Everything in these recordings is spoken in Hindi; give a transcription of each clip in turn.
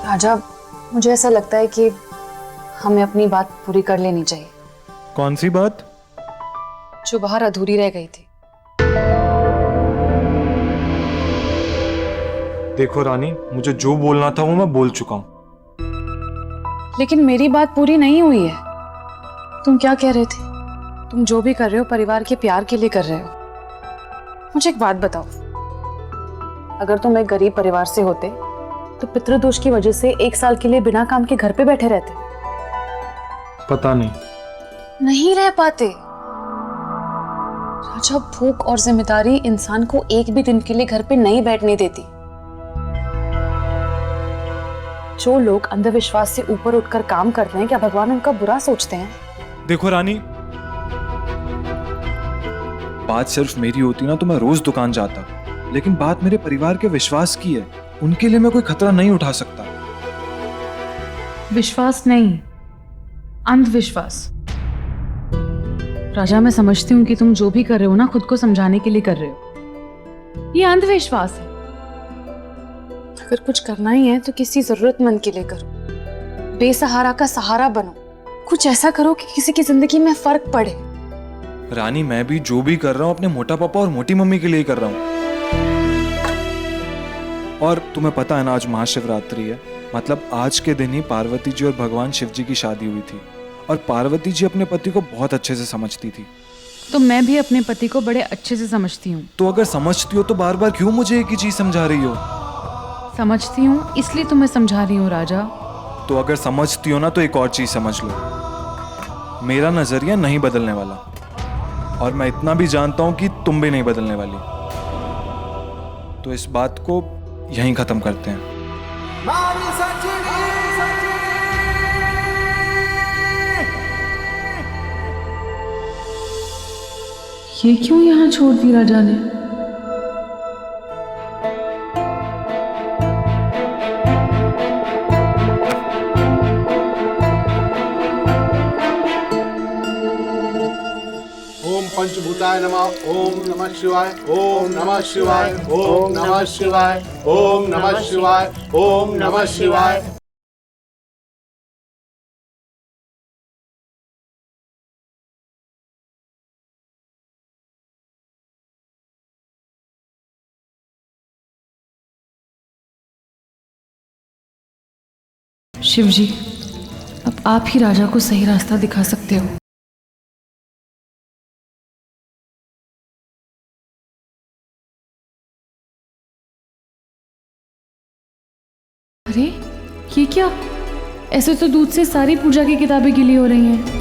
राजा, मुझे ऐसा लगता है कि हमें अपनी बात पूरी कर लेनी चाहिए। कौन सी बात? जो बाहर अधूरी रह गई थी। देखो रानी, मुझे जो बोलना था वो मैं बोल चुका हूँ। लेकिन मेरी बात पूरी नहीं हुई है। तुम क्या कह रहे थे? तुम जो भी कर रहे हो परिवार के प्यार के लिए कर रहे हो। मुझे एक बात बताओ, अगर तुम एक गरीब परिवार से होते तो पितृदोष की वजह से 1 साल के लिए बिना काम के घर पे बैठे रहते? पता नहीं। नहीं रह पाते। राजा, भूख और जिम्मेदारी इंसान को एक भी दिन के लिए घर पे नहीं बैठने देती। जो लोग अंधविश्वास से ऊपर उठकर काम करते हैं, क्या भगवान उनका बुरा सोचते हैं? देखो रानी, बात सिर्फ मेरी होती ना तो मैं रोज दुकान जाता, लेकिन बात मेरे परिवार के विश्वास की है। उनके लिए मैं कोई खतरा नहीं उठा सकता। विश्वास नहीं, अंधविश्वास। राजा, मैं समझती हूँ कि तुम जो भी कर रहे हो ना खुद को समझाने के लिए कर रहे हो। ये अंधविश्वास है। अगर कुछ करना ही है तो किसी जरूरतमंद के लिए करो। बेसहारा का सहारा बनो। कुछ ऐसा करो कि किसी की जिंदगी में फर्क पड़े। रानी, मैं भी जो भी कर रहा हूँ अपने मोटा पापा और मोटी मम्मी के लिए कर रहा हूँ। और तुम्हें पता है ना, आज महाशिवरात्रि है। मतलब आज के दिन ही पार्वती जी और भगवान शिव जी की शादी हुई थी। और पार्वती जी अपने पति को बहुत अच्छे से समझती थी। तो मैं भी अपने पति को बड़े अच्छे से समझती हूँ। तो अगर समझती हो तो बार बार क्यों मुझे एक ही चीज समझा रही हो? समझती हूँ इसलिए तुम्हें समझा रही हूँ राजा। तो अगर समझती हो ना तो एक और चीज समझ लो, मेरा नजरिया नहीं बदलने वाला। और मैं इतना भी जानता हूं कि तुम भी नहीं बदलने वाली। तो इस बात को यहीं खत्म करते हैं। ये क्यों यहाँ छोड़ दी राजा ने? ओम पंचभूताय नमः। ओम नमः शिवाय। ओम नमः शिवाय। ओम नमः शिवाय। ओम नमः शिवाय। ओम नमः शिवाय। शिव जी, अब आप ही राजा को सही रास्ता दिखा सकते हो। अरे ये क्या? ऐसे तो दूध से सारी पूजा की किताबें गीली हो रही हैं।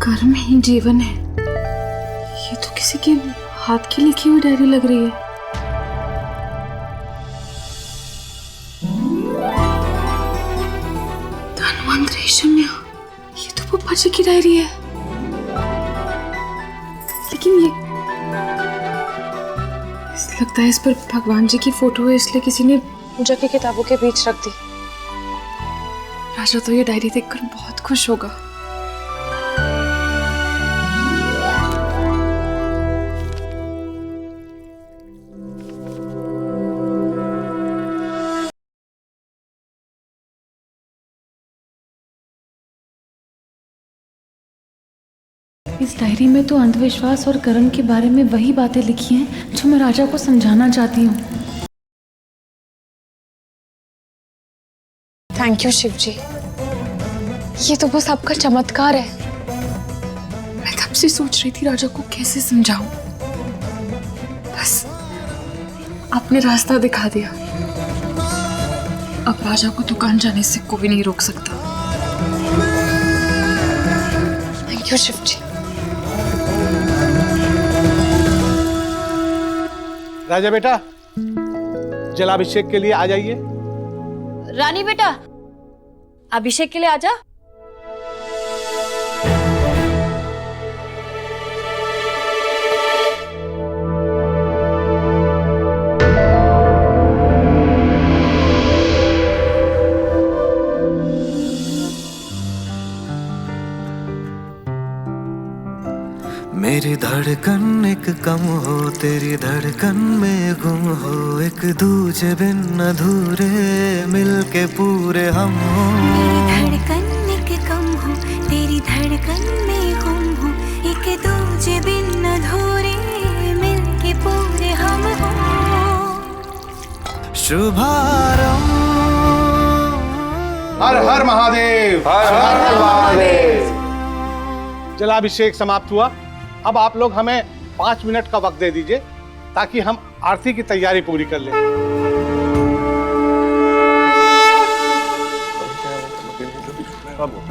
कर्म ही जीवन है। ये तो किसी के हाथ की लिखी हुई डायरी लग रही है। धन्वंतरि शून्य, ये तो पप्पा जी की डायरी है। लेकिन ये लगता है इस पर भगवान जी की फोटो है, इसलिए किसी ने पूजा की किताबों के बीच रख दी। राजा तो ये डायरी देखकर बहुत खुश होगा। इस डायरी में तो अंधविश्वास और कर्म के बारे में वही बातें लिखी हैं जो मैं राजा को समझाना चाहती हूँ। थैंक यू शिव जी, ये तो बस आपका चमत्कार है। मैं कब से सोच रही थी राजा को कैसे समझाऊं, बस आपने रास्ता दिखा दिया। अब राजा को दुकान जाने से कोई नहीं रोक सकता। थैंक यू शिव जी। राजा बेटा, जलाभिषेक के लिए आ जाइए। रानी बेटा, अभिषेक के लिए आजा। मेरी धड़कन एक कम हो, तेरी धड़कन में गुम हो, एक दूजे बिन अधूरे मिलके पूरे हम हो। मेरी धड़कन एक कम हो, तेरी धड़कन में गुम हो, एक दूजे बिन अधूरे मिलके पूरे हम हो। शुभारंभ। हर हर महादेव, हर हर महादेव। जलाभिषेक समाप्त हुआ। अब आप लोग हमें 5 मिनट का वक्त दे दीजिए ताकि हम आरती की तैयारी पूरी कर लें।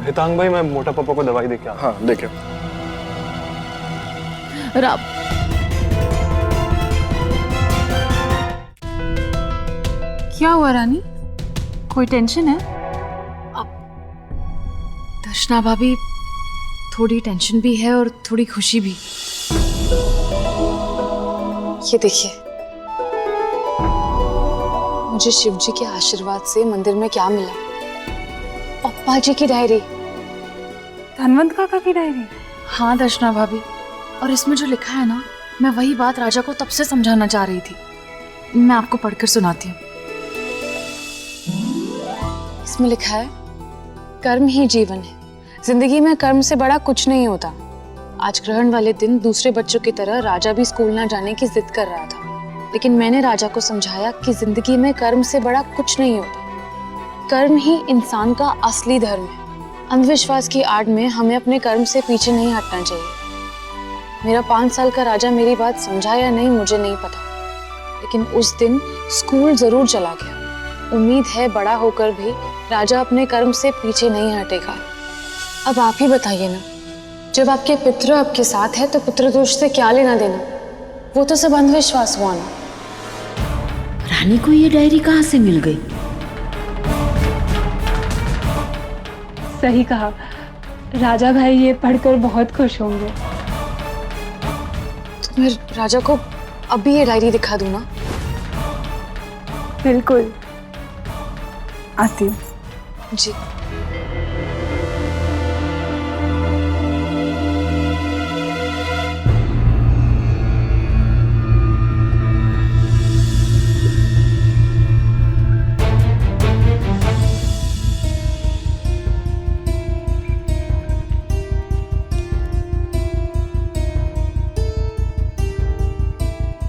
हितांग भाई, मैं मोटा पापा को दवाई देके आता हूं। हाँ देखे। राम, क्या हुआ रानी? कोई टेंशन है? अब दर्शना भाभी, थोड़ी टेंशन भी है और थोड़ी खुशी भी। ये देखिए, मुझे शिव जी के आशीर्वाद से मंदिर में क्या मिला? पप्पा जी की डायरी। धनवंत काका की डायरी? हाँ दर्शना भाभी, और इसमें जो लिखा है ना, मैं वही बात राजा को तब से समझाना चाह रही थी। मैं आपको पढ़कर सुनाती हूँ। इसमें लिखा है, कर्म ही जीवन है, जिंदगी में कर्म से बड़ा कुछ नहीं होता। आज ग्रहण वाले दिन दूसरे बच्चों की तरह राजा भी स्कूल ना जाने की जिद कर रहा था, लेकिन मैंने राजा को समझाया कि जिंदगी में कर्म से बड़ा कुछ नहीं होता। कर्म ही इंसान का असली धर्म है। अंधविश्वास की आड़ में हमें अपने कर्म से पीछे नहीं हटना चाहिए। मेरा 5 साल का राजा मेरी बात समझा या नहीं मुझे नहीं पता, लेकिन उस दिन स्कूल जरूर चला गया। उम्मीद है बड़ा होकर भी राजा अपने कर्म से पीछे नहीं हटेगा। अब आप ही बताइए ना, जब आपके पितृ आपके साथ है तो पितृदोष से क्या लेना देना? वो तो सब अंधविश्वास हुआ ना। रानी को ये डायरी कहाँ से मिल गई? सही कहा, राजा भाई ये पढ़कर बहुत खुश होंगे। तो मैं राजा को अभी ये डायरी दिखा दूं ना? बिल्कुल, आती हूँ। जी।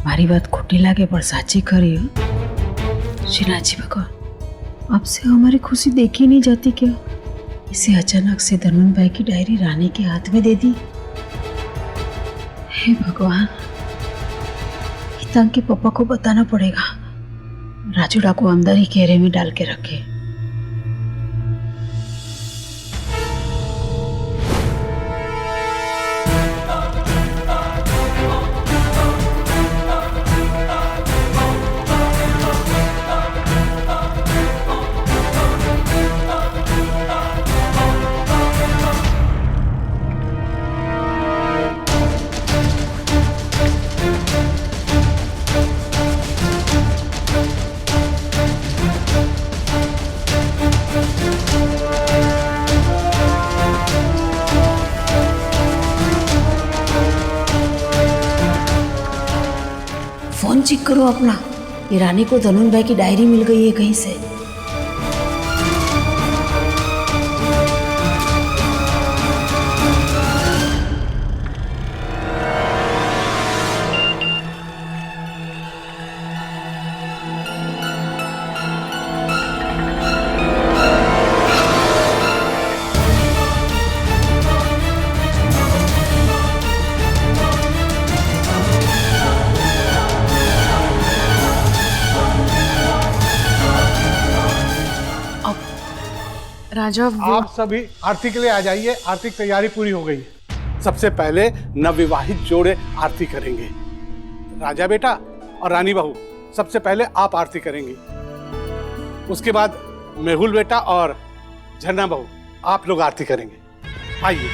મારી વાત ખોટી લાગે પણ સાચી ખરી હો श्रीनाथजी भगवान, आपसे हमारी खुशी देखी नहीं जाती क्या? इसे अचानक से धनवंत भाई की डायरी रानी के हाथ में दे दी। हे भगवान, हितांग के पापा को बताना पड़ेगा। राजूड़ा को अंदर ही घेरे में डाल के रखे। फोन चेक करो अपना, ये रानी को धनवंत भाई की डायरी मिल गई है कहीं से। राजा, आप सभी आरती के लिए आ जाइए। आरती की तैयारी पूरी हो गई है। सबसे पहले नवविवाहित जोड़े आरती करेंगे। राजा बेटा और रानी बहू, सबसे पहले आप आरती करेंगी। उसके बाद मेहुल बेटा और झरना बहू, आप लोग आरती करेंगे। आइए।